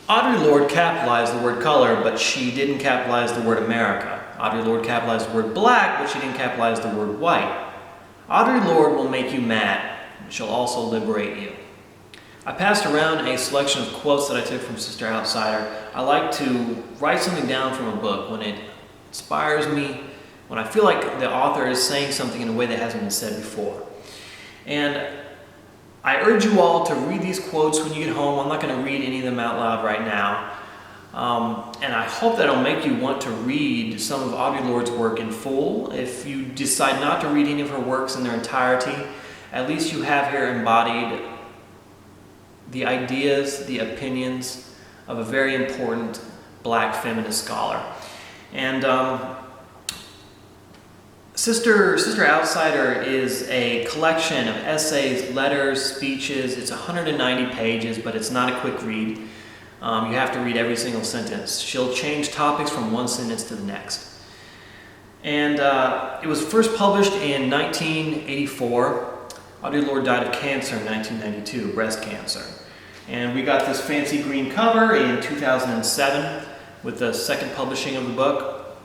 Audre Lorde capitalized the word color, but she didn't capitalize the word America. Audre Lorde capitalized the word black, but she didn't capitalize the word white. Audre Lorde will make you mad, but she'll also liberate you. I passed around a selection of quotes that I took from Sister Outsider. I like to write something down from a book when it inspires me, when I feel like the author is saying something in a way that hasn't been said before. And I urge you all to read these quotes when you get home. I'm not going to read any of them out loud right now. And I hope that it'll make you want to read some of Audre Lorde's work in full. If you decide not to read any of her works in their entirety, at least you have here embodied the ideas, the opinions of a very important black feminist scholar. And Sister Outsider is a collection of essays, letters, speeches. It's 190 pages, but it's not a quick read. You have to read every single sentence. She'll change topics from one sentence to the next. And it was first published in 1984. Audre Lorde died of cancer in 1992, breast cancer. And we got this fancy green cover in 2007 with the second publishing of the book.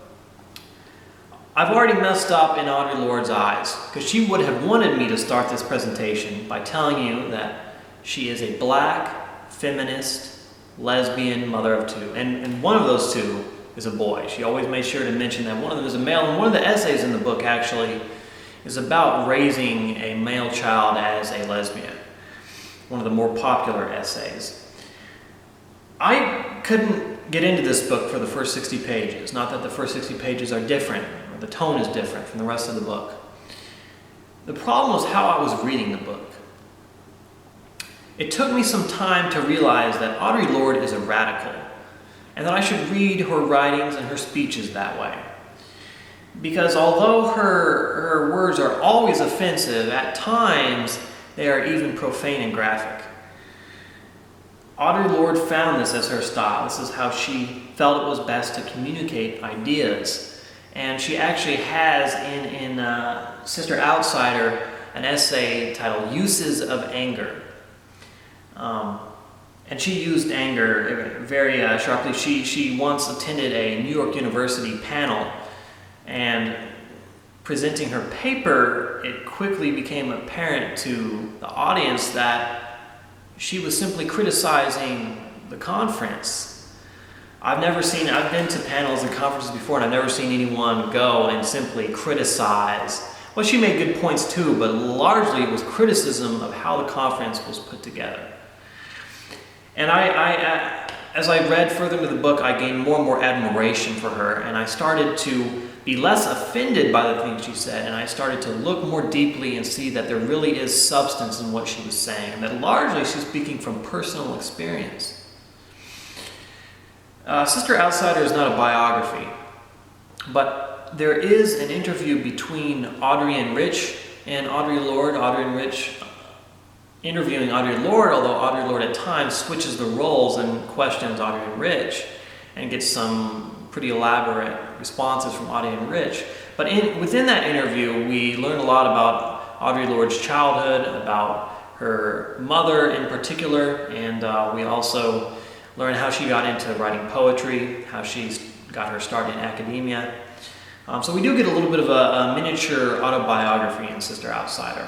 I've already messed up in Audre Lorde's eyes, because she would have wanted me to start this presentation by telling you that she is a black, feminist, lesbian mother of two. And one of those two is a boy. She always made sure to mention that one of them is a male. And one of the essays in the book actually is about raising a male child as a lesbian. One of the more popular essays. I couldn't get into this book for the first 60 pages. Not that the first 60 pages are different, or the tone is different from the rest of the book. The problem was how I was reading the book. It took me some time to realize that Audre Lorde is a radical, and that I should read her writings and her speeches that way. Because although her words are always offensive, at times they are even profane and graphic. Audre Lorde found this as her style. This is how she felt it was best to communicate ideas. And she actually has in Sister Outsider an essay titled Uses of Anger. And she used anger very sharply. She once attended a New York University panel, and presenting her paper, it quickly became apparent to the audience that she was simply criticizing the conference. I've been to panels and conferences before, and I've never seen anyone go and simply criticize. Well, she made good points too, but largely it was criticism of how the conference was put together. And as I read further into the book, I gained more and more admiration for her, and I started to be less offended by the things she said, and I started to look more deeply and see that there really is substance in what she was saying, and that largely she's speaking from personal experience. Sister Outsider is not a biography, but there is an interview between Audrey and Rich and Audre Lorde. Audrey and Rich interviewing Audre Lorde, although Audre Lorde at times switches the roles and questions Audrey and Rich and gets some pretty elaborate responses from Audrey and Rich. But within that interview, we learn a lot about Audre Lorde's childhood, about her mother in particular, and we also learn how she got into writing poetry, how she got her start in academia. So we do get a little bit of a miniature autobiography in Sister Outsider.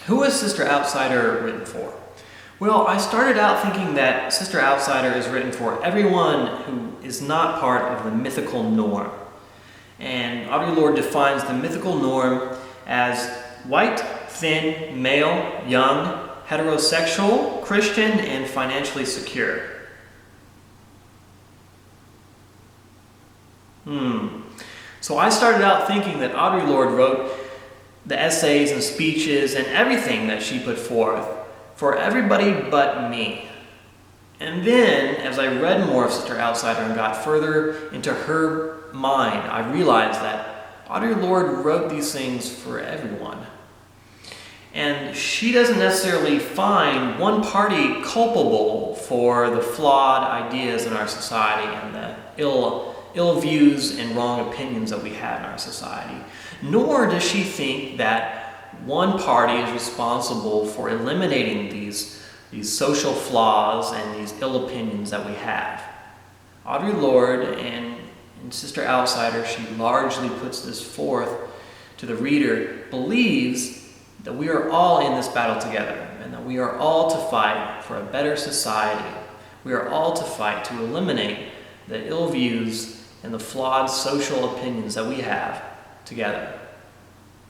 Who is Sister Outsider written for? Well, I started out thinking that Sister Outsider is written for everyone who is not part of the mythical norm. And Audre Lorde defines the mythical norm as white, thin, male, young, heterosexual, Christian, and financially secure. So I started out thinking that Audre Lorde wrote the essays and speeches and everything that she put forth for everybody but me. And then, as I read more of Sister Outsider and got further into her mind, I realized that Audre Lorde wrote these things for everyone. And she doesn't necessarily find one party culpable for the flawed ideas in our society and the ill views and wrong opinions that we have in our society. Nor does she think that one party is responsible for eliminating these these social flaws and these ill opinions that we have. Audre Lorde and Sister Outsider, she largely puts this forth to the reader, believes that we are all in this battle together and that we are all to fight for a better society. We are all to fight to eliminate the ill views and the flawed social opinions that we have together.